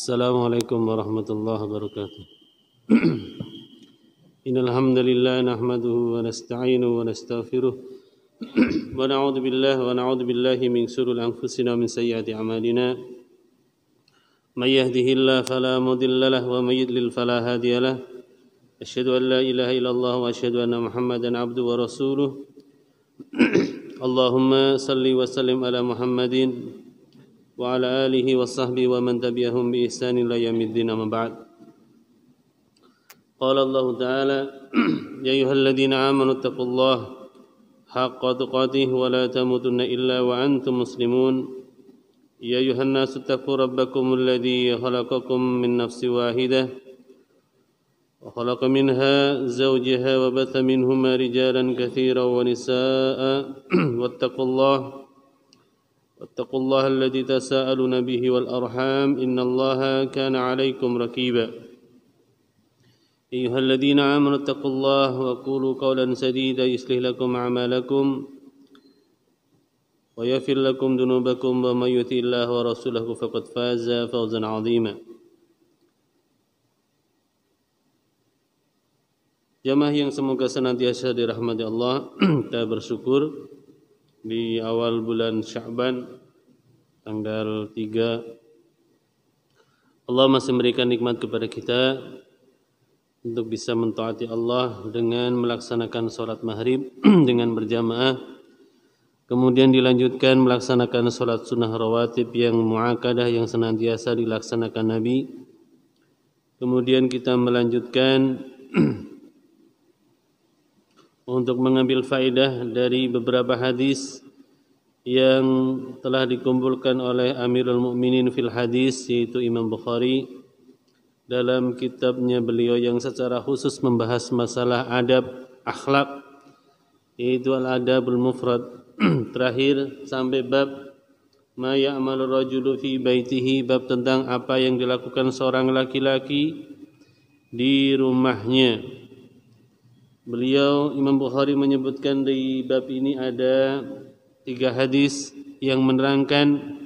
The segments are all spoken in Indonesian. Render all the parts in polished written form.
Assalamualaikum warahmatullahi wabarakatuh. Innal hamdalillah nahmaduhu wa nasta'inuhu wa nastaghfiruh wa na'udzu billahi min shururi anfusina wa min sayyiati a'malina. May yahdihillahu fala mudilla lahu wa may yudlil fala hadiya lahu. Asyhadu an la ilaha illallah wa asyhadu anna Muhammadan 'abduhu wa rasuluh. Allahumma salli wa sallim ala Muhammadin wa ala alihi wa sahbihi wa man tabi'ahum bi ihsanin ila yaumiddin, amma ba'd. Qala Allah Ta'ala ya ayyuhalladzina amanu taqullaha haqqa tuqatih wa la tamutunna illa wa antum muslimun. Ya ayyuhan nasu taqu rabbakumul ladzi khalaqakum min nafsin wahidah wa khalaqa minha zawjaha wa batha minhuma rijalan katsiran wa nisaa'a واتقوا الله الذي تساءلون به والأرحام إن الله كان عليكم رقيبا أيها الذين آمنوا اتقوا الله وقولوا قولا سديدا يصلح لكم أعمالكم ويغفر لكم ذنوبكم ومن يطع الله ورسوله فقد فاز فوزا عظيما. Jamaah yang semoga senantiasa dirahmati Allah, kita bersyukur di awal bulan Sya'ban tanggal 3 Allah masih memberikan nikmat kepada kita untuk bisa mentaati Allah dengan melaksanakan sholat maghrib dengan berjamaah, kemudian dilanjutkan melaksanakan sholat sunnah rawatib yang mu'akadah yang senantiasa dilaksanakan Nabi, kemudian kita melanjutkan untuk mengambil faedah dari beberapa hadis yang telah dikumpulkan oleh Amirul Mukminin fil Hadis, yaitu Imam Bukhari dalam kitabnya beliau yang secara khusus membahas masalah adab akhlak, yaitu Al-Adabul Mufrad. Terakhir sampai bab ma ya'malu rajulu fi baitihi, bab tentang apa yang dilakukan seorang laki-laki di rumahnya. Beliau Imam Bukhari menyebutkan di bab ini ada 3 hadis yang menerangkan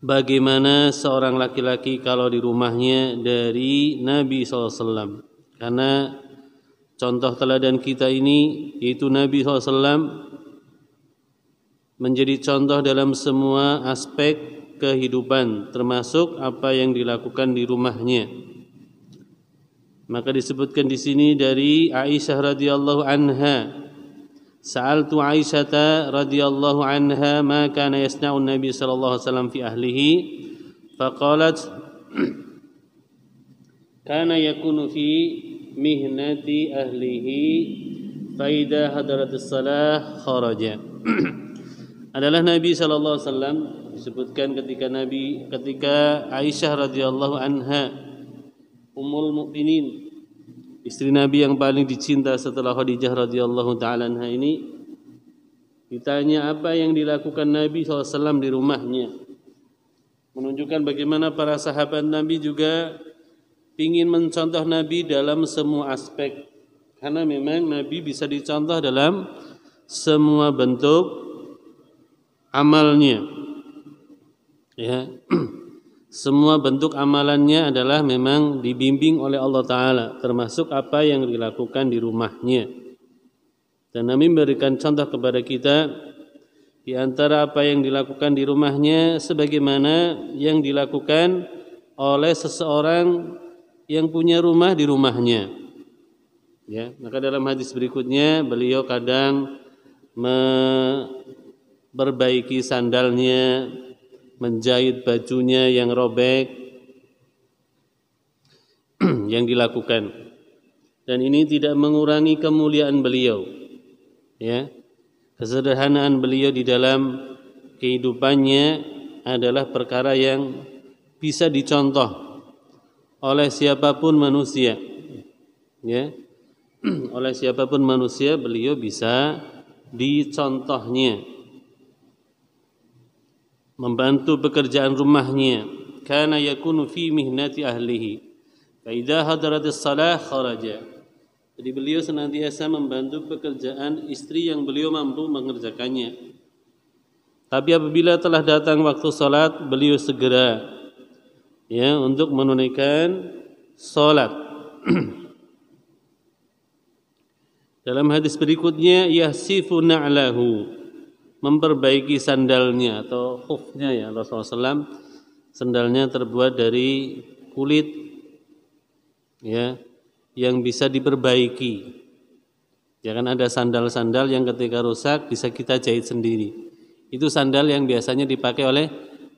bagaimana seorang laki-laki kalau di rumahnya dari Nabi SAW. Karena contoh teladan kita ini yaitu Nabi SAW menjadi contoh dalam semua aspek kehidupan, termasuk apa yang dilakukan di rumahnya. Maka disebutkan di sini dari Aisyah radhiyallahu anha, sa'altu Aisyah radhiyallahu anha ma kana yasna'u Nabi sallallahu alaihi wasallam fi ahlihi, faqalat kana yakunu fi mihnati ahlihi fa idza hadaratis salah kharaja. Adalah Nabi sallallahu alaihi wasallam disebutkan ketika Aisyah radhiyallahu anha Ummul Mukminin, istri Nabi yang paling dicinta setelah Khadijah radhiyallahu ta'ala anha ini, ditanya apa yang dilakukan Nabi SAW di rumahnya, menunjukkan bagaimana para sahabat Nabi juga ingin mencontoh Nabi dalam semua aspek, karena memang Nabi bisa dicontoh dalam semua bentuk amalnya, ya. Semua bentuk amalannya adalah memang dibimbing oleh Allah Ta'ala, termasuk apa yang dilakukan di rumahnya. Dan Nabi memberikan contoh kepada kita di antara apa yang dilakukan di rumahnya sebagaimana yang dilakukan oleh seseorang yang punya rumah di rumahnya. Ya, maka dalam hadis berikutnya beliau kadang memperbaiki sandalnya, menjahit bajunya yang robek, yang dilakukan, dan ini tidak mengurangi kemuliaan beliau, ya. Kesederhanaan beliau di dalam kehidupannya adalah perkara yang bisa dicontoh oleh siapapun manusia, ya. Oleh siapapun manusia beliau bisa dicontohnya. Membantu pekerjaan rumahnya, kana yakunu fi mihnati ahlihi fa idza hadaratis salah kharaja. Jadi beliau senantiasa membantu pekerjaan istri yang beliau mampu mengerjakannya. Tapi apabila telah datang waktu salat, beliau segera ya untuk menunaikan salat. Dalam hadis berikutnya, yahsifu na'lahu, memperbaiki sandalnya atau khufnya, ya Rasulullah SAW sandalnya terbuat dari kulit, ya, yang bisa diperbaiki. Ya kan ada sandal-sandal yang ketika rusak bisa kita jahit sendiri. Itu sandal yang biasanya dipakai oleh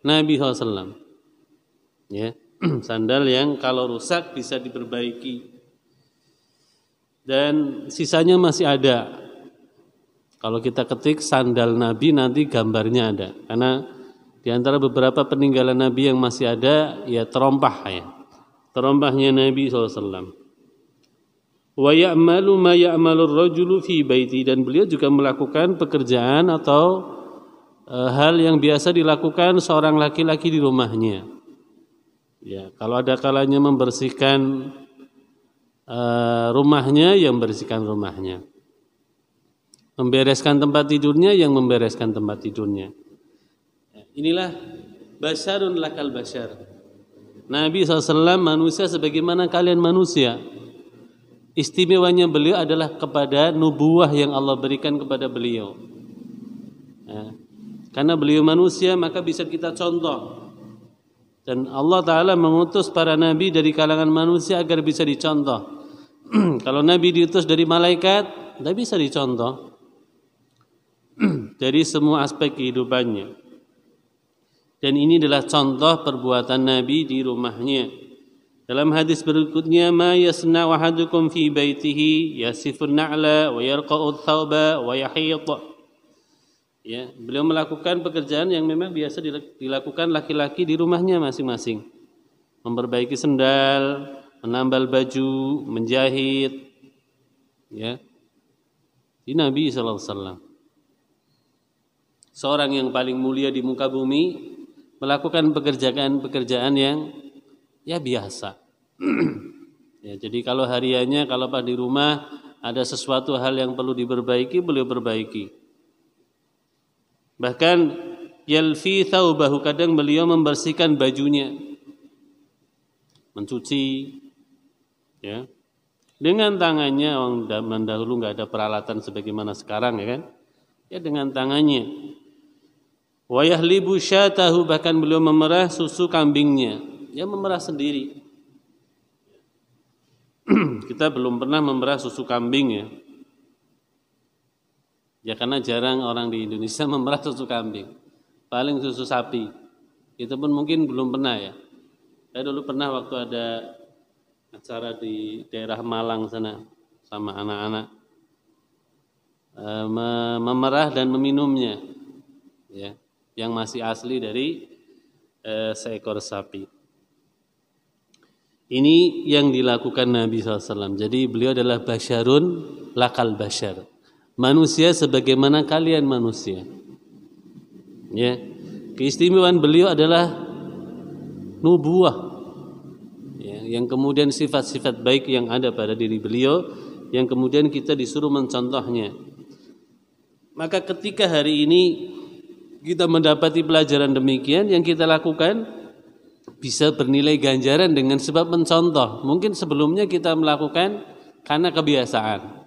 Nabi SAW. Ya, sandal yang kalau rusak bisa diperbaiki. Dan sisanya masih ada. Kalau kita ketik sandal Nabi nanti gambarnya ada. Karena di antara beberapa peninggalan Nabi yang masih ada, ya terompah, ya. Terompahnya Nabi SAW. Wa ya'malu ma ya'malu ar-rajulu fi baiti, dan beliau juga melakukan pekerjaan atau hal yang biasa dilakukan seorang laki-laki di rumahnya. Ya, kalau ada kalanya membersihkan rumahnya, yang membersihkan rumahnya. Membereskan tempat tidurnya, yang membereskan tempat tidurnya. Inilah basyarun lakal basyar. Nabi SAW manusia sebagaimana kalian manusia. Istimewanya beliau adalah kepada nubuwah yang Allah berikan kepada beliau. Ya. Karena beliau manusia, maka bisa kita contoh. Dan Allah Ta'ala mengutus para nabi dari kalangan manusia agar bisa dicontoh. Kalau Nabi diutus dari malaikat, tidak bisa dicontoh dari semua aspek kehidupannya. Dan ini adalah contoh perbuatan Nabi di rumahnya. Dalam hadis berikutnya, ma yasna'u ahadukum fi baitihi yasifun na'la wa yarqa'u thawba wa yahid. Ya, beliau melakukan pekerjaan yang memang biasa dilakukan laki-laki di rumahnya masing-masing. Memperbaiki sendal, menambal baju, menjahit, ya. Di Nabi SAW, seorang yang paling mulia di muka bumi, melakukan pekerjaan yang ya biasa. Ya, jadi kalau hariannya, kalau di rumah ada sesuatu hal yang perlu diperbaiki, beliau perbaiki. Bahkan yalfi thawbahu, kadang beliau membersihkan bajunya, mencuci, ya, dengan tangannya. Orang zaman dahulu nggak ada peralatan sebagaimana sekarang, ya kan? Ya, dengan tangannya. Wa yahlibu syatahu, bahkan beliau memerah susu kambingnya, ya memerah sendiri. Kita belum pernah memerah susu kambing, ya. Ya karena jarang orang di Indonesia memerah susu kambing. Paling susu sapi. Itu pun mungkin belum pernah, ya. Saya dulu pernah waktu ada acara di daerah Malang sana sama anak-anak, memerah dan meminumnya, ya, yang masih asli dari seekor sapi. Ini yang dilakukan Nabi SAW. Jadi beliau adalah basyarun lakal basyar, manusia sebagaimana kalian manusia. Ya, keistimewaan beliau adalah nubuwah, ya, yang kemudian sifat-sifat baik yang ada pada diri beliau, yang kemudian kita disuruh mencontohnya. Maka ketika hari ini kita mendapati pelajaran demikian, yang kita lakukan bisa bernilai ganjaran dengan sebab mencontoh. Mungkin sebelumnya kita melakukan karena kebiasaan.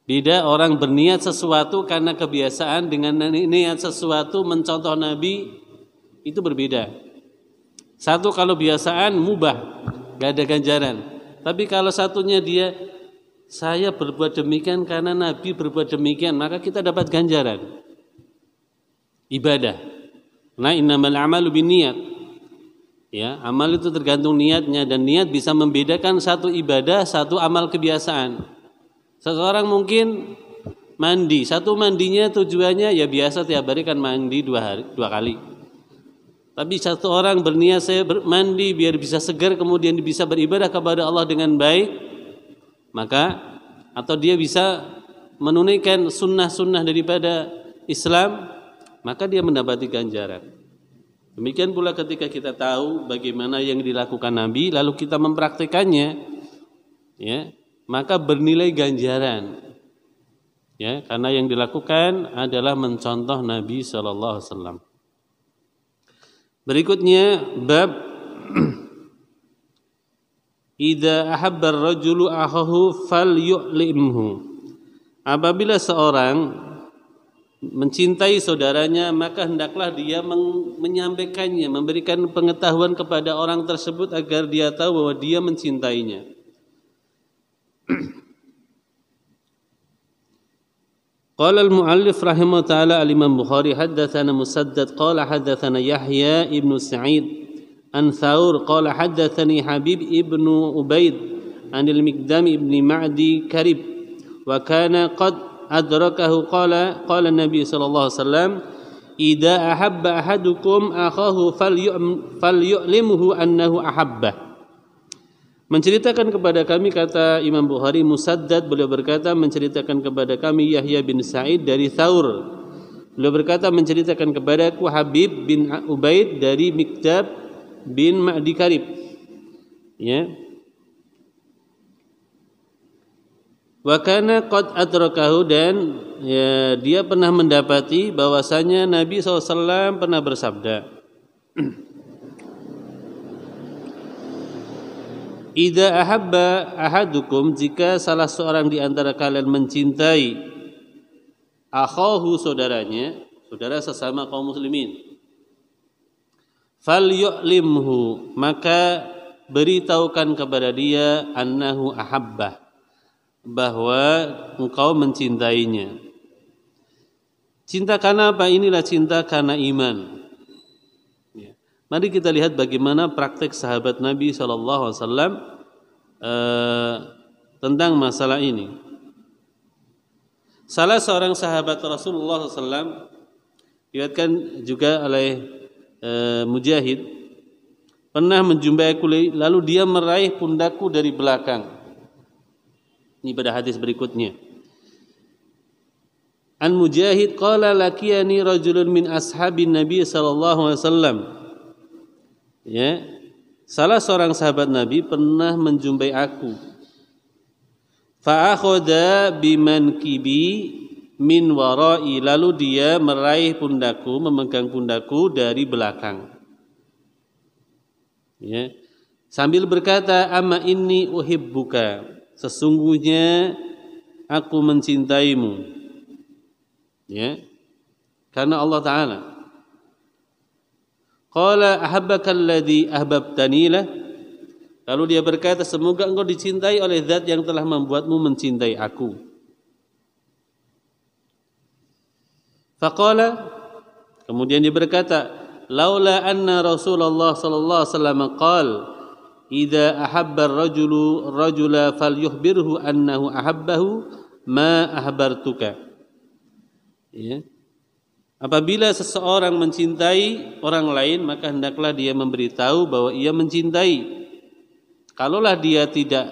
Beda orang berniat sesuatu karena kebiasaan dengan niat sesuatu mencontoh Nabi, itu berbeda. Satu kalau biasaan mubah, gak ada ganjaran. Tapi kalau satunya dia, saya berbuat demikian karena Nabi berbuat demikian, maka kita dapat ganjaran ibadah. Nah, innamal a'malu binniyat. Ya, amal itu tergantung niatnya, dan niat bisa membedakan satu ibadah, satu amal kebiasaan. Seseorang mungkin mandi, satu mandinya tujuannya ya biasa tiap hari kan mandi dua kali. Tapi satu orang berniat saya mandi biar bisa segar, kemudian bisa beribadah kepada Allah dengan baik, maka atau dia bisa menunaikan sunnah-sunnah daripada Islam, maka dia mendapati ganjaran. Demikian pula ketika kita tahu bagaimana yang dilakukan Nabi, lalu kita mempraktikannya, ya, maka bernilai ganjaran. Ya, karena yang dilakukan adalah mencontoh Nabi SAW. Berikutnya bab idza ahabba ar-rajulu akhahu falyu'limhu. Apabila seorang mencintai saudaranya, maka hendaklah dia menyampaikannya, memberikan pengetahuan kepada orang tersebut agar dia tahu bahwa dia mencintainya. Qala al-muallif rahimahullah ta'ala al-Imam Bukhari haddatsana Musaddad qala haddatsana Yahya ibnu Sa'id an Thawr qala haddatsani Habib ibnu Ubaid an al-Miqdam ibni Ma'di Karib wa kana qad adrakahu qala Nabi sallallahu alaihi wasallam idza ahabba ahadukum akhahu falyu'limhu annahu ahabbah. Menceritakan kepada kami, kata Imam Bukhari, Musaddad beliau berkata menceritakan kepada kami Yahya bin Sa'id dari Thawr. Beliau berkata menceritakan kepadaku Habib bin Ubaid dari Miqdam bin Ma'di Karib. Ya. Wa kana qad adrakahu, dan ya, dia pernah mendapati bahwasanya Nabi SAW pernah bersabda, idza ahabba ahadukum, jika salah seorang di antara kalian mencintai akhahu, saudaranya, saudara sesama kaum muslimin, falyu'limhu, maka beritahukan kepada dia annahu ahabbah, bahwa engkau mencintainya. Cinta karena apa? Inilah cinta karena iman. Mari kita lihat bagaimana praktek sahabat Nabi SAW tentang masalah ini. Salah seorang sahabat Rasulullah SAW, diriwayatkan juga oleh Mujahid, pernah menjumpai aku lalu dia meraih pundakku dari belakang. Ini pada hadis berikutnya. An Mujahid qala laqiyani rajulun min ashabin Nabi sallallahu alaihi wasallam. Ya, salah seorang sahabat Nabi pernah menjumpai aku. Fa akhadha bimankibi min wara'i, lalu dia meraih pundakku, memegang pundakku dari belakang. Ya, sambil berkata, amma inni uhibbuka, sesungguhnya aku mencintaimu. Ya, karena Allah Ta'ala. Qala ahabbaka alladhi ahbabtani lah. Lalu dia berkata, semoga engkau dicintai oleh zat yang telah membuatmu mencintai aku. Faqala, kemudian dia berkata, laula anna Rasulullah sallallahu alaihi wasallam qala idza ahabba ar-rajulu rajula falyukhbirhu annahu ahabbahu ma ahbartuka. Ya. Apabila seseorang mencintai orang lain, maka hendaklah dia memberitahu bahwa ia mencintai. Kalaulah dia tidak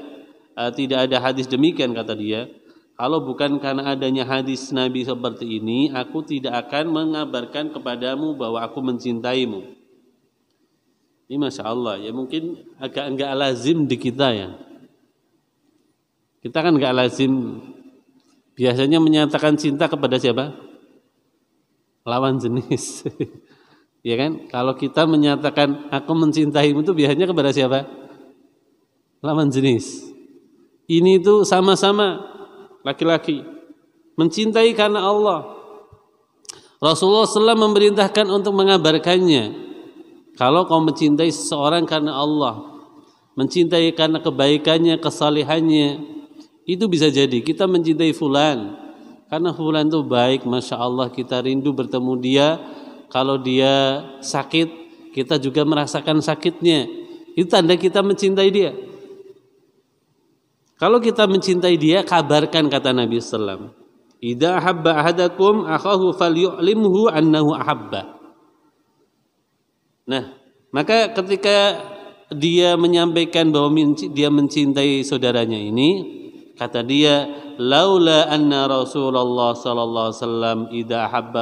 ada hadis demikian, kata dia, kalau bukan karena adanya hadis Nabi seperti ini, aku tidak akan mengabarkan kepadamu bahwa aku mencintaimu. Ini Masya Allah, ya mungkin agak enggak lazim di kita ya. Kita kan enggak lazim biasanya menyatakan cinta kepada siapa? Lawan jenis. Ya kan? Kalau kita menyatakan aku mencintaimu itu biasanya kepada siapa? Lawan jenis. Ini itu sama-sama laki-laki mencintai karena Allah. Rasulullah SAW memerintahkan untuk mengabarkannya. Kalau kau mencintai seseorang karena Allah, mencintai karena kebaikannya, kesalehannya, itu bisa jadi kita mencintai fulan karena fulan itu baik, Masya Allah, kita rindu bertemu dia. Kalau dia sakit, kita juga merasakan sakitnya. Itu tanda kita mencintai dia. Kalau kita mencintai dia, kabarkan, kata Nabi SAW. Idza ahabba ahadakum akhahu falyu'limhu annahu ahabba. Nah, maka ketika dia menyampaikan bahwa dia mencintai saudaranya ini, kata dia, laula anna Rasulullah sallallahu alaihi wasallam idza ahabba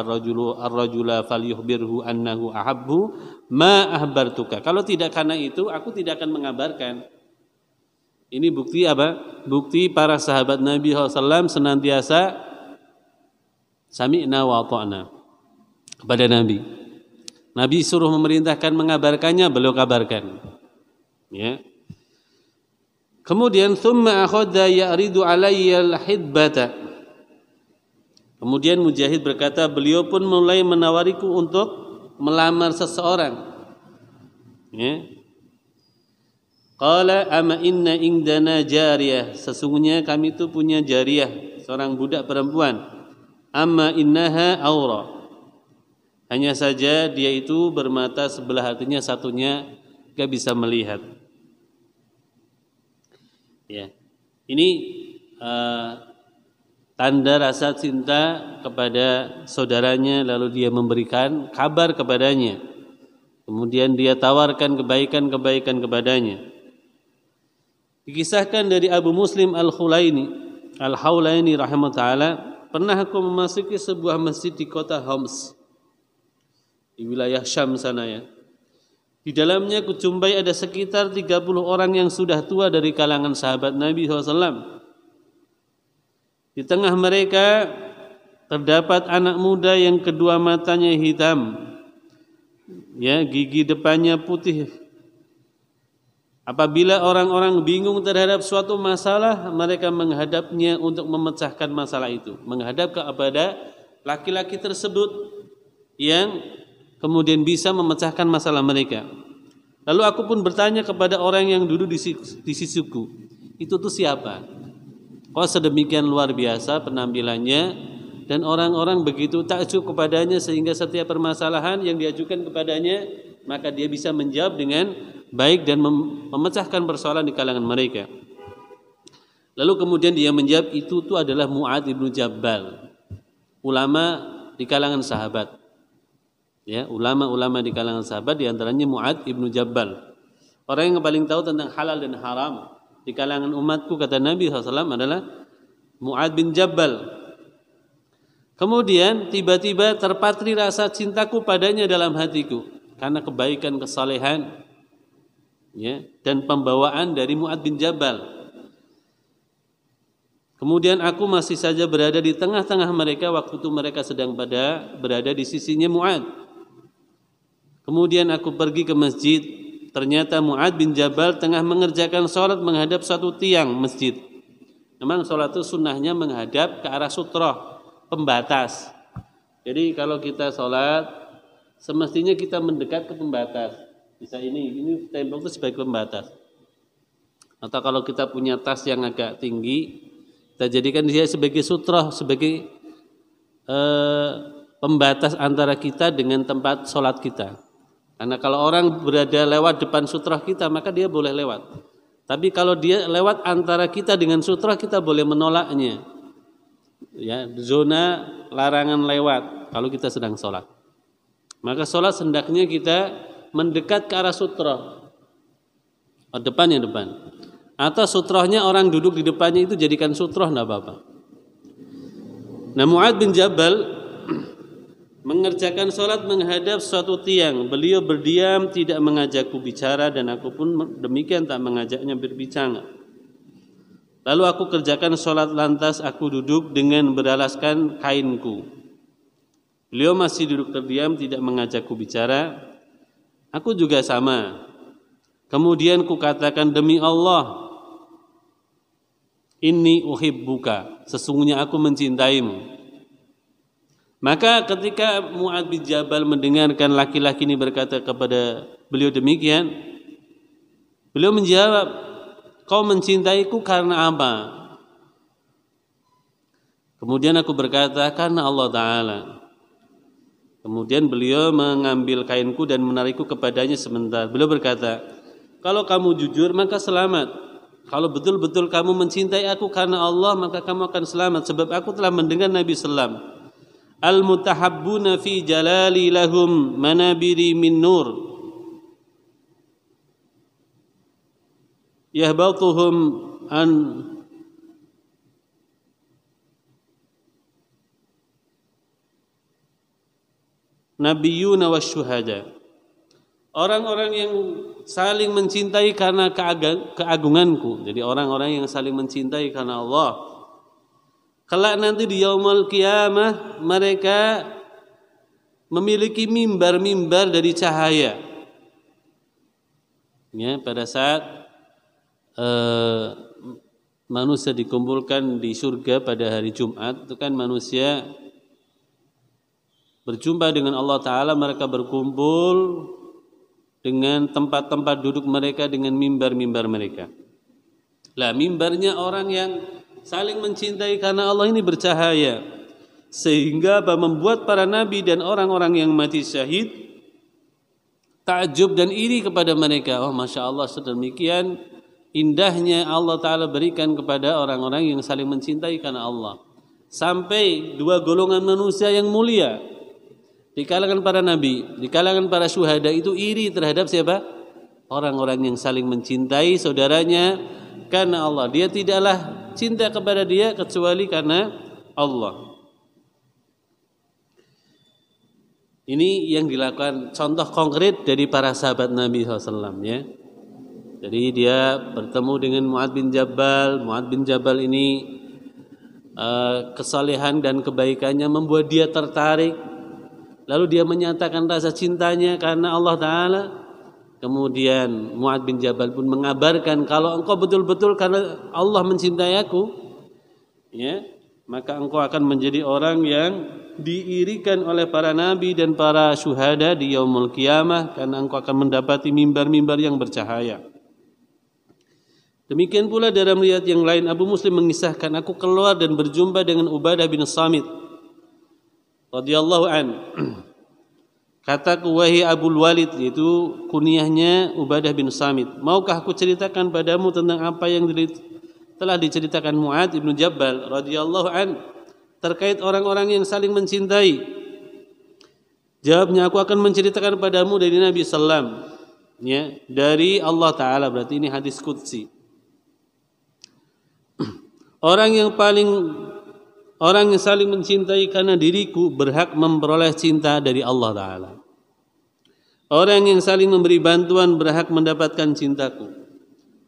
ar-rajula falyukhbirhu annahu ahabbu ma ahbartuka. Kalau tidak karena itu, aku tidak akan mengabarkan. Ini bukti apa? Bukti para sahabat Nabi SAW senantiasa sami'na wa ata'na kepada Nabi. Nabi suruh memerintahkan mengabarkannya, beliau kabarkan. Ya. Kemudian thumma akhadha ya'ridu alayya al-hidbata. Kemudian Mujahid berkata, beliau pun mulai menawariku untuk melamar seseorang. Ya. Qala ama inna indana jariyah, sesungguhnya kami itu punya jariyah, seorang budak perempuan. Amma innaha aura, hanya saja dia itu bermata sebelah, artinya satunya gak bisa melihat. Ya, ini tanda rasa cinta kepada saudaranya, lalu dia memberikan kabar kepadanya, kemudian dia tawarkan kebaikan-kebaikan kepadanya. Dikisahkan dari Abu Muslim Al-Hawlaini rahimahullah ta'ala, pernah aku memasuki sebuah masjid di kota Homs, di wilayah Syam sana ya. Di dalamnya kujumpai ada sekitar 30 orang yang sudah tua dari kalangan sahabat Nabi SAW. Di tengah mereka terdapat anak muda yang kedua matanya hitam, ya, gigi depannya putih. Apabila orang-orang bingung terhadap suatu masalah, mereka menghadapnya untuk memecahkan masalah itu, menghadap kepada laki-laki tersebut yang kemudian bisa memecahkan masalah mereka. Lalu aku pun bertanya kepada orang yang duduk di sisiku, itu tuh siapa? Kok sedemikian luar biasa penampilannya, dan orang-orang begitu takjub kepadanya sehingga setiap permasalahan yang diajukan kepadanya maka dia bisa menjawab dengan baik dan memecahkan persoalan di kalangan mereka. Lalu kemudian dia menjawab, itu tuh adalah Mu'adz ibnu Jabal, ulama di kalangan sahabat. Ya, ulama-ulama di kalangan sahabat, di antaranya Mu'adz ibnu Jabal. Orang yang paling tahu tentang halal dan haram di kalangan umatku, kata Nabi SAW, adalah Mu'adz bin Jabal. Kemudian tiba-tiba terpatri rasa cintaku padanya dalam hatiku karena kebaikan, kesalehan, ya, dan pembawaan dari Mu'adz bin Jabal. Kemudian aku masih saja berada di tengah-tengah mereka waktu itu mereka sedang berada di sisinya Mu'adz. Kemudian aku pergi ke masjid. Ternyata Mu'adz bin Jabal tengah mengerjakan sholat menghadap satu tiang masjid. Memang sholat itu sunnahnya menghadap ke arah sutroh, pembatas. Jadi kalau kita sholat, semestinya kita mendekat ke pembatas. Bisa ini tembok itu sebagai pembatas. Atau kalau kita punya tas yang agak tinggi, kita jadikan dia sebagai sutroh, sebagai pembatas antara kita dengan tempat sholat kita. Karena kalau orang berada lewat depan sutroh kita, maka dia boleh lewat. Tapi kalau dia lewat antara kita dengan sutroh, kita boleh menolaknya. Ya, zona larangan lewat kalau kita sedang sholat. Maka sholat hendaknya kita mendekat ke arah sutroh. Oh, depannya depan. Atau sutrohnya orang duduk di depannya itu jadikan sutroh, enggak apa-apa. Nah, Mu'adz bin Jabal mengerjakan sholat menghadap suatu tiang. Beliau berdiam, tidak mengajakku bicara, dan aku pun demikian tak mengajaknya berbicara. Lalu aku kerjakan sholat, lantas aku duduk dengan beralaskan kainku. Beliau masih duduk terdiam, tidak mengajakku bicara. Aku juga sama. Kemudian ku katakan, demi Allah, inni uhibbuka, sesungguhnya aku mencintaimu. Maka ketika Mu'adz bin Jabal mendengarkan laki-laki ini berkata kepada beliau demikian, beliau menjawab, kau mencintaiku karena apa? Kemudian aku berkata, karena Allah Ta'ala. Kemudian beliau mengambil kainku dan menarikku kepadanya sebentar. Beliau berkata, kalau kamu jujur maka selamat. Kalau betul-betul kamu mencintai aku karena Allah, maka kamu akan selamat. Sebab aku telah mendengar Nabi SAW, al-mutahabbuna fi jalali lahum manabiri min nur yahbatuhum an nabiyuna wasyuhada. Orang-orang yang saling mencintai karena keagunganku. Jadi orang-orang yang saling mencintai karena Allah, kelak nanti di yaumul qiyamah mereka memiliki mimbar-mimbar dari cahaya. Ya, pada saat manusia dikumpulkan di surga pada hari Jumat, itu kan manusia berjumpa dengan Allah Ta'ala, mereka berkumpul dengan tempat-tempat duduk mereka, dengan mimbar-mimbar mereka. Lah, mimbarnya orang yang saling mencintai karena Allah ini bercahaya, sehingga membuat para nabi dan orang-orang yang mati syahid takjub dan iri kepada mereka. Oh, Masya Allah, sedemikian indahnya Allah Ta'ala berikan kepada orang-orang yang saling mencintai karena Allah. Sampai dua golongan manusia yang mulia di kalangan para nabi, di kalangan para syuhada itu iri terhadap siapa? Orang-orang yang saling mencintai saudaranya karena Allah. Dia tidaklah cinta kepada dia kecuali karena Allah. Ini yang dilakukan contoh konkret dari para sahabat Nabi SAW, ya. Jadi dia bertemu dengan Mu'adz bin Jabal. Mu'adz bin Jabal ini kesalehan dan kebaikannya membuat dia tertarik. Lalu dia menyatakan rasa cintanya karena Allah Ta'ala. Kemudian Mu'adz bin Jabal pun mengabarkan, kalau engkau betul-betul karena Allah mencintai aku, ya, maka engkau akan menjadi orang yang diirikan oleh para nabi dan para syuhada di yaumul qiyamah, karena engkau akan mendapati mimbar-mimbar yang bercahaya. Demikian pula dalam riwayat yang lain, Abu Muslim mengisahkan, aku keluar dan berjumpa dengan Ubadah bin Samit radhiyallahu an. Kataku, wahai Abul Walid, yaitu kunyahnya Ubadah bin Samit, maukah aku ceritakan padamu tentang apa yang telah diceritakan Mu'adz bin Jabal radhiyallahu an terkait orang-orang yang saling mencintai? Jawabnya, aku akan menceritakan padamu dari Nabi sallam, ya, dari Allah Ta'ala. Berarti ini hadis qudsi. Orang yang saling mencintai karena diriku berhak memperoleh cinta dari Allah Ta'ala. Orang yang saling memberi bantuan berhak mendapatkan cintaku.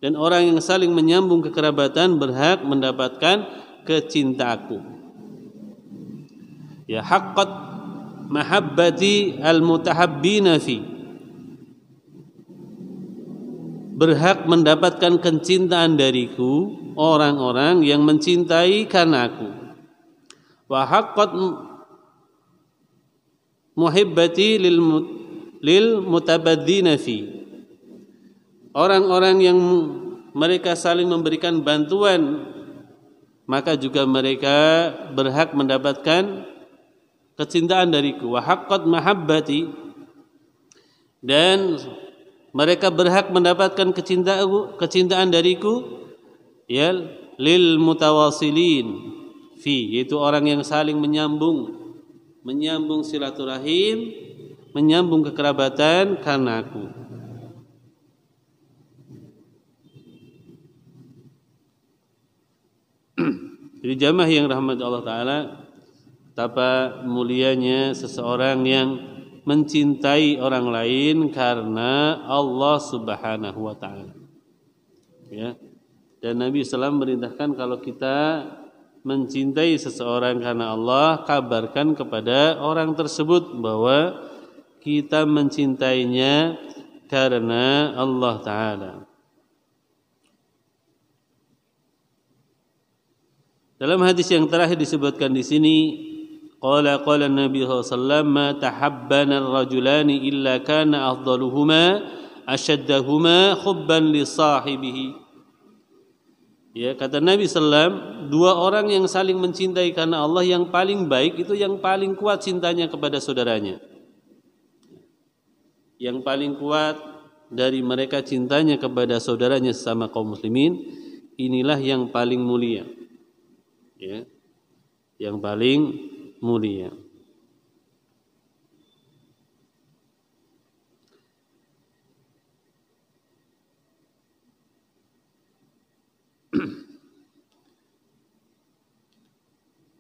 Dan orang yang saling menyambung kekerabatan berhak mendapatkan kecintaku. Ya, haqqat mahabbati al-mutahabbina fi. Berhak mendapatkan kecintaan dariku orang-orang yang mencintai karena aku. Wa haqqat muhibbati lil mutabadzina fi. Orang-orang yang mereka saling memberikan bantuan, maka juga mereka berhak mendapatkan kecintaan dariku. Wa haqqat mahabbati, dan mereka berhak mendapatkan kecintaan dariku, ya, lil mutawasilin fi, yaitu orang yang saling menyambung silaturahim, menyambung kekerabatan karena aku. Jadi jamaah yang rahmat Allah Ta'ala, betapa mulianya seseorang yang mencintai orang lain karena Allah Subhanahu wa Ta'ala, ya. Dan Nabi SAW merintahkan kalau kita mencintai seseorang karena Allah, kabarkan kepada orang tersebut bahwa kita mencintainya karena Allah Ta'ala. Dalam hadis yang terakhir disebutkan di sini, qala Nabi sallallahu alaihi wasallam, ma tahabbana ar-rajulani illa kana afdaluhuma ashaddahuma hubban li sahibihi. Ya, kata Nabi sallam, dua orang yang saling mencintai karena Allah, yang paling baik itu yang paling kuat cintanya kepada saudaranya. Yang paling kuat dari mereka cintanya kepada saudaranya sesama kaum muslimin, inilah yang paling mulia. Ya, yang paling mulia.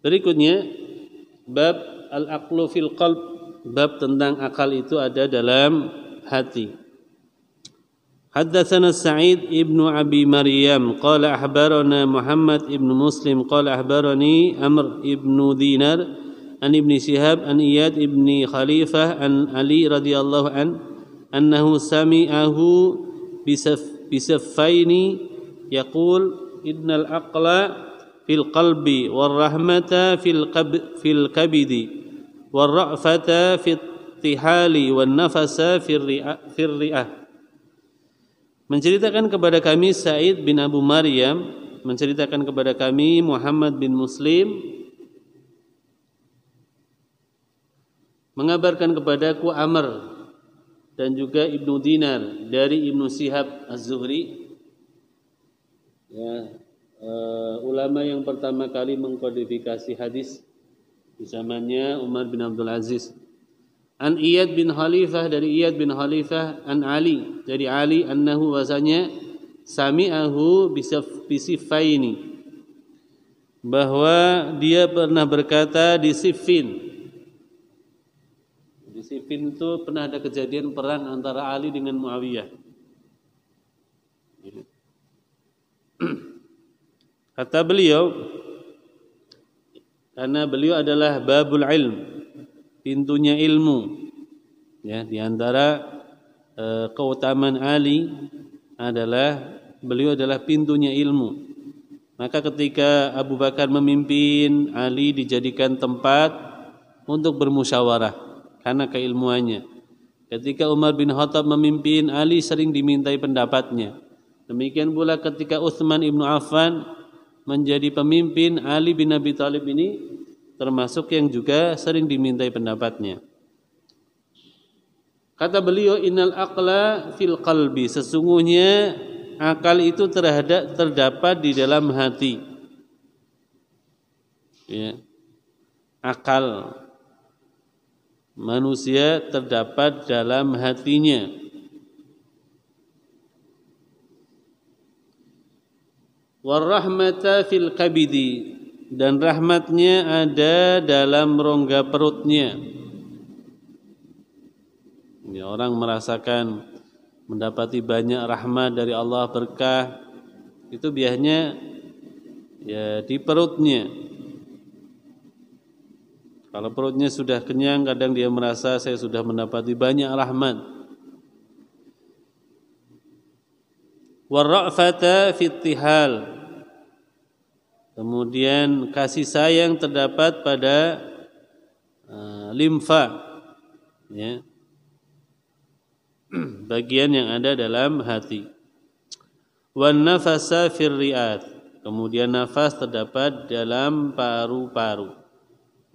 Berikutnya bab al-aqlu fil qalb, bab tentang akal itu ada dalam hati. Haddatsana Sa'id ibnu Abi Maryam qala akhbarana Muhammad ibnu Muslim qala akhbarani Amr ibnu Dinar an Ibni Shihab an Iyad ibni Khalifah an Ali radhiyallahu an annahu sami'ahu bisaffaini yaqul innal aqla fil qalbi war rahmata fil kabidi war ra'fata fit tihali wan nafasa fir ri'ah. Menceritakan kepada kami Sa'id bin Abu Maryam, menceritakan kepada kami Muhammad bin Muslim, mengabarkan kepadaku Amr dan juga Ibnu Dinar dari Ibnu Shihab Az-Zuhri, ya, ulama yang pertama kali mengkodifikasi hadis di zamannya Umar bin Abdul Aziz. An Iyad bin Khalifah, dari Iyad bin Khalifah, an Ali, dari Ali, annahu, wasanya sami'ahu bisifaini, bahwa dia pernah berkata di Siffin. Di Siffin itu pernah ada kejadian perang antara Ali dengan Muawiyah. Kata beliau, karena beliau adalah babul ilm, pintunya ilmu, ya, di antara keutamaan Ali adalah beliau adalah pintunya ilmu. Maka ketika Abu Bakar memimpin, Ali dijadikan tempat untuk bermusyawarah karena keilmuannya. Ketika Umar bin Khattab memimpin, Ali sering dimintai pendapatnya. Demikian pula ketika Utsman ibnu Affan menjadi pemimpin, Ali bin Abi Thalib ini termasuk yang juga sering dimintai pendapatnya. Kata beliau, innal aqla fil qalbi, sesungguhnya akal itu terdapat di dalam hati. Ya. Akal manusia terdapat dalam hatinya. Warahmata fil kabidi, dan rahmatnya ada dalam rongga perutnya. Ya, orang merasakan mendapati banyak rahmat dari Allah, berkah, itu biasanya ya di perutnya. Kalau perutnya sudah kenyang, kadang dia merasa saya sudah mendapati banyak rahmat. Warra'fata fittihal, kemudian kasih sayang terdapat pada limfa, ya, bagian yang ada dalam hati. Wan nafasa fir ri'at, kemudian nafas terdapat dalam paru-paru.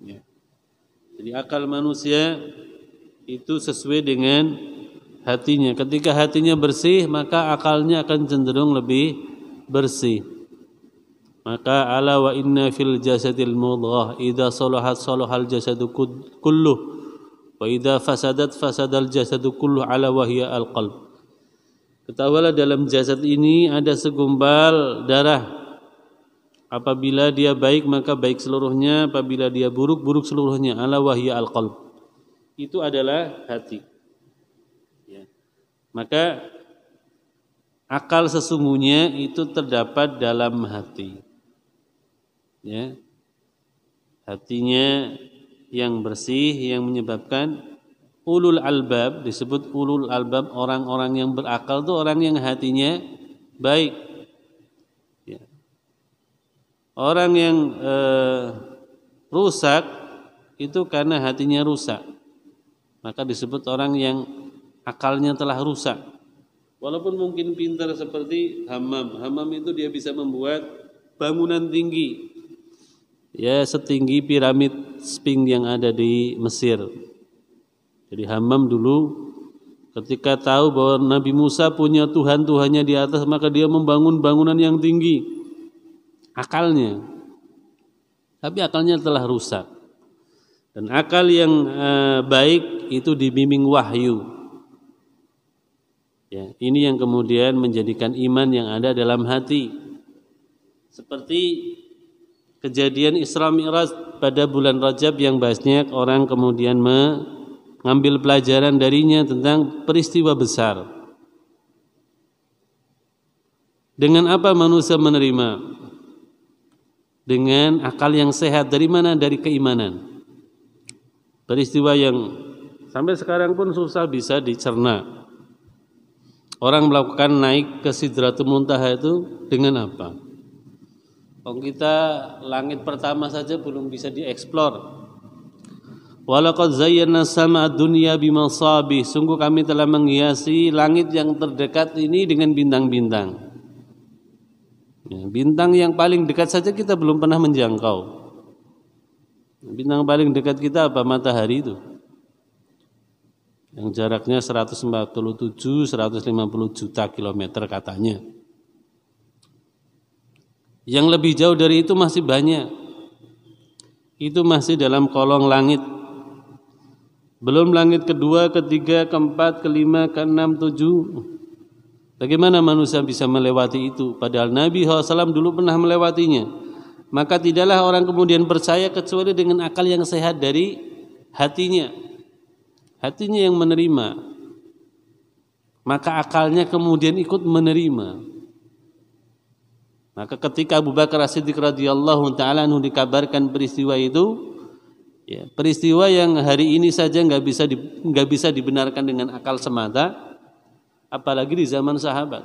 Ya. Jadi akal manusia itu sesuai dengan hatinya. Ketika hatinya bersih, maka akalnya akan cenderung lebih bersih. Maka ala wa inna fil jasadil mudghah idza salahat salahal jasadu kulluh wa idza fasadat fasadal jasadu kulluh ala wa hiya al qalb. Ketahuilah dalam jasad ini ada segumpal darah. Apabila dia baik maka baik seluruhnya, apabila dia buruk buruk seluruhnya. Ala wa hiya al qalb. Itu adalah hati. Ya. Maka akal sesungguhnya itu terdapat dalam hati. Ya, hatinya yang bersih yang menyebabkan ulul albab, disebut ulul albab, orang-orang yang berakal itu orang yang hatinya baik. Ya. Orang yang rusak itu karena hatinya rusak, maka disebut orang yang akalnya telah rusak. Walaupun mungkin pintar seperti Hammam. Hammam itu dia bisa membuat bangunan tinggi, ya, setinggi piramid Sphinx yang ada di Mesir. Jadi Hammam dulu ketika tahu bahwa Nabi Musa punya Tuhan-Tuhannya di atas, maka dia membangun bangunan yang tinggi. Akalnya, tapi akalnya telah rusak. Dan akal yang baik itu dibimbing wahyu. Ya, ini yang kemudian menjadikan iman yang ada dalam hati. Seperti kejadian Isra Mi'raj pada bulan Rajab yang banyak orang kemudian mengambil pelajaran darinya tentang peristiwa besar. Dengan apa manusia menerima? Dengan akal yang sehat. Dari mana? Dari keimanan. Peristiwa yang sampai sekarang pun susah bisa dicerna. Orang melakukan naik ke Sidratul Muntaha itu dengan apa? Kita langit pertama saja belum bisa dieksplor. Walaqad zayyana sama dunya bimasabih. Sungguh kami telah menghiasi langit yang terdekat ini dengan bintang-bintang. Ya, bintang yang paling dekat saja kita belum pernah menjangkau. Bintang paling dekat kita apa? Matahari itu. Yang jaraknya 147-150 juta kilometer katanya. Yang lebih jauh dari itu masih banyak. Itu masih dalam kolong langit. Belum langit kedua, ketiga, keempat, kelima, keenam, tujuh. Bagaimana manusia bisa melewati itu? Padahal Nabi SAW dulu pernah melewatinya. Maka tidaklah orang kemudian percaya kecuali dengan akal yang sehat dari hatinya. Hatinya yang menerima. Maka akalnya kemudian ikut menerima. Maka ketika Abu Bakar As-Siddiq radhiyallahu ta'ala anhu dikabarkan peristiwa itu, ya, peristiwa yang hari ini saja nggak bisa dibenarkan dengan akal semata, apalagi di zaman sahabat.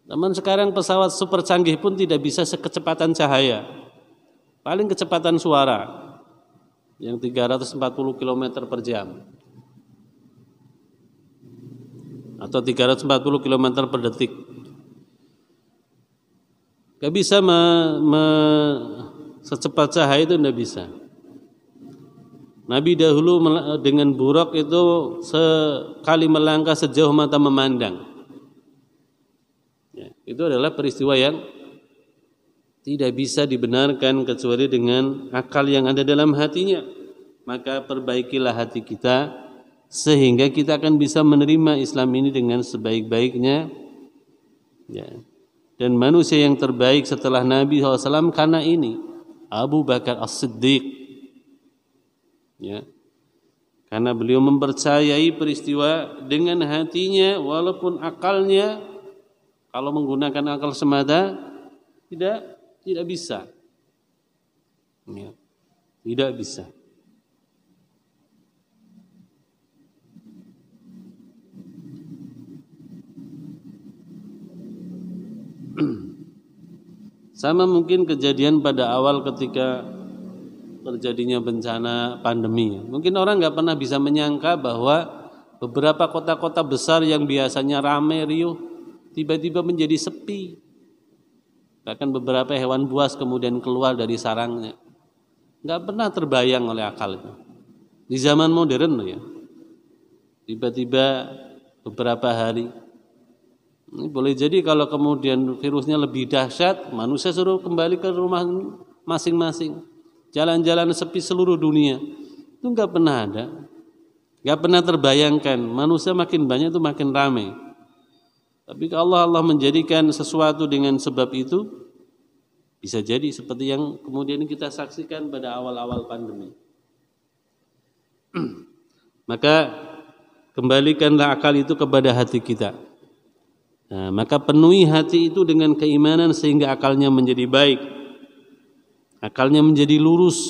Zaman sekarang pesawat super canggih pun tidak bisa sekecepatan cahaya. Paling kecepatan suara yang 340 km per jam atau 340 km per detik. Gak bisa secepat cahaya itu tidak bisa. Nabi dahulu dengan buruk itu sekali melangkah sejauh mata memandang. Ya, itu adalah peristiwa yang tidak bisa dibenarkan kecuali dengan akal yang ada dalam hatinya. Maka perbaikilah hati kita sehingga kita akan bisa menerima Islam ini dengan sebaik-baiknya. Ya. Dan manusia yang terbaik setelah Nabi SAW karena ini Abu Bakar As-Siddiq. Ya. Karena beliau mempercayai peristiwa dengan hatinya, walaupun akalnya kalau menggunakan akal semata tidak bisa. Ya. Tidak bisa. Sama mungkin kejadian pada awal ketika terjadinya bencana pandemi. Mungkin orang nggak pernah bisa menyangka bahwa beberapa kota-kota besar yang biasanya ramai riuh tiba-tiba menjadi sepi. Bahkan beberapa hewan buas kemudian keluar dari sarangnya. Nggak pernah terbayang oleh akal itu. Di zaman modern ya. Tiba-tiba beberapa hari. Ini boleh jadi kalau kemudian virusnya lebih dahsyat, manusia suruh kembali ke rumah masing-masing. Jalan-jalan sepi seluruh dunia. Itu enggak pernah ada. Enggak pernah terbayangkan. Manusia makin banyak itu makin ramai. Tapi kalau Allah menjadikan sesuatu dengan sebab itu, bisa jadi seperti yang kemudian kita saksikan pada awal-awal pandemi. Maka kembalikanlah akal itu kepada hati kita. Nah, maka penuhi hati itu dengan keimanan sehingga akalnya menjadi baik. Akalnya menjadi lurus.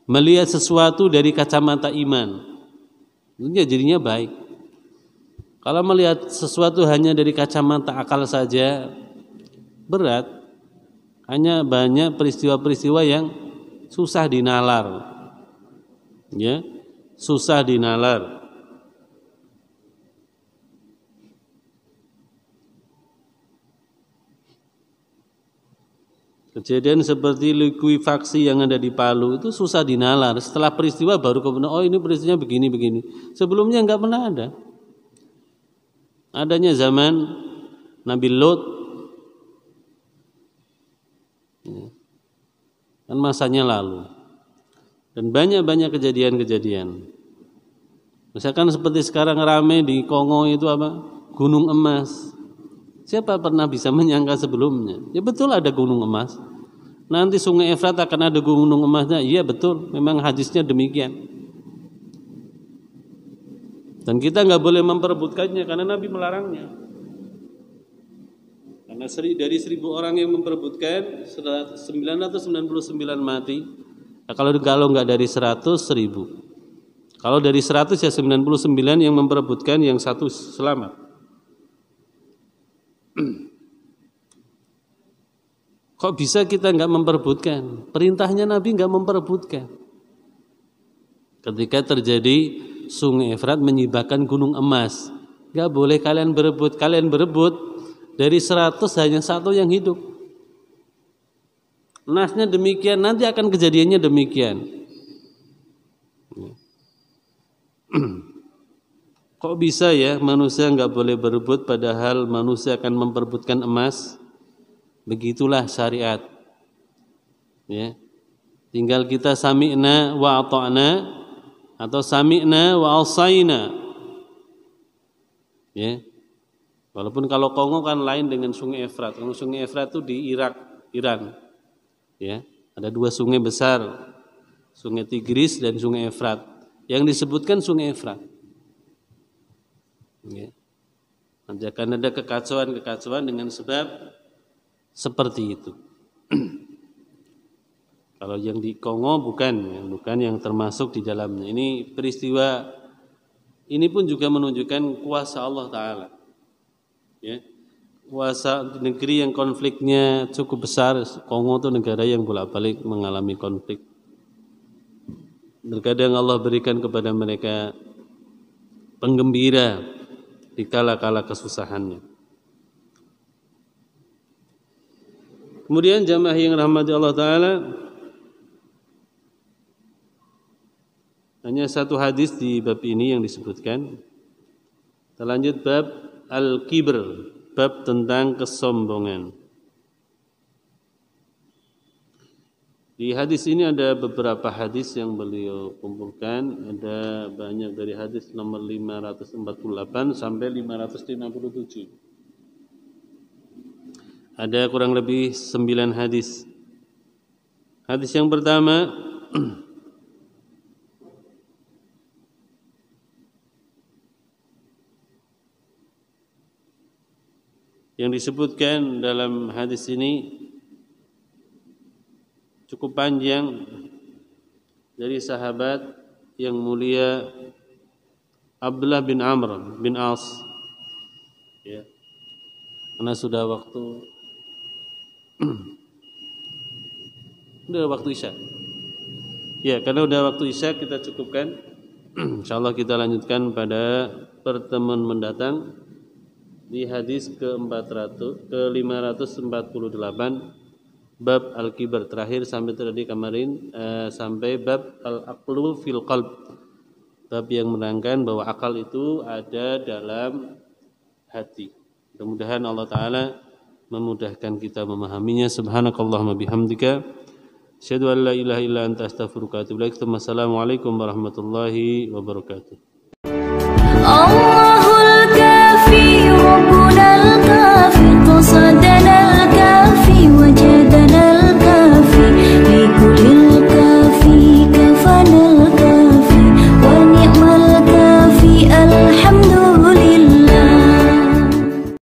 Melihat sesuatu dari kacamata iman. Tentunya jadinya baik. Kalau melihat sesuatu hanya dari kacamata akal saja berat. Hanya banyak peristiwa-peristiwa yang susah dinalar. Ya, susah dinalar. Kejadian seperti likuifaksi yang ada di Palu itu susah dinalar. Setelah peristiwa baru kemudian, oh ini peristiwanya begini-begini. Sebelumnya enggak pernah ada. Adanya zaman Nabi Lot. Kan masanya lalu. Dan banyak-banyak kejadian-kejadian. Misalkan seperti sekarang ramai di Kongo itu apa? Gunung emas. Siapa pernah bisa menyangka sebelumnya? Ya betul ada gunung emas. Nanti Sungai Efrat akan ada gunung emasnya. Iya betul, memang hadisnya demikian. Dan kita nggak boleh memperebutkannya karena Nabi melarangnya. Karena dari 1.000 orang yang memperebutkan 999 mati. Nah, kalau nggak dari 100, 1.000. Kalau dari 100 ya 99 yang memperebutkan, yang satu selamat. Kok bisa kita nggak memperebutkan? Perintahnya Nabi nggak memperebutkan. Ketika terjadi Sungai Efrat menyibakkan gunung emas, nggak boleh kalian berebut. Kalian berebut dari 100 hanya satu yang hidup. Nasnya demikian, nanti akan kejadiannya demikian. Kok bisa ya manusia nggak boleh berebut padahal manusia akan memperebutkan emas? Begitulah syariat. Ya. Tinggal kita sami'na wa ata'na atau sami'na wa asaina. Ya. Walaupun kalau Kongo kan lain dengan Sungai Efrat. Kalau Sungai Efrat itu di Irak, Iran. Ya. Ada 2 sungai besar, Sungai Tigris dan Sungai Efrat. Yang disebutkan Sungai Efrat. Ya. Nanti akan ada kekacauan dengan sebab seperti itu. Kalau yang di Kongo bukan yang termasuk di dalamnya. Ini peristiwa ini pun juga menunjukkan kuasa Allah Ta'ala. Ya. Kuasa negeri yang konfliknya cukup besar. Kongo itu negara yang bolak-balik mengalami konflik. Terkadang Allah berikan kepada mereka penggembira di kala-kala kesusahannya. Kemudian jamaah yang rahmati Allah Ta'ala, hanya satu hadis di bab ini yang disebutkan. Kita lanjut bab Al-Kibr, bab tentang kesombongan. Di hadis ini ada beberapa hadis yang beliau kumpulkan. Ada banyak dari hadis nomor 548 sampai 557. Ada kurang lebih 9 hadis. Hadis yang pertama yang disebutkan dalam hadis ini cukup panjang dari sahabat yang mulia Abdullah bin Amr bin As. Ya. Karena sudah waktu Isya. Ya, karena udah waktu Isya kita cukupkan. Insyaallah kita lanjutkan pada pertemuan mendatang di hadis ke-548 bab Al-Kibr terakhir sampai tadi kemarin sampai bab Al-Aqlu fil Qalb. Bab yang menerangkan bahwa akal itu ada dalam hati. Mudah-mudahan Allah Ta'ala memudahkan kita memahaminya. Subhanakallahumma bihamdika asyhadu an la ilaha illa anta astaghfiruka wa atubu ilaik. Wassalamualaikum warahmatullahi wabarakatuh.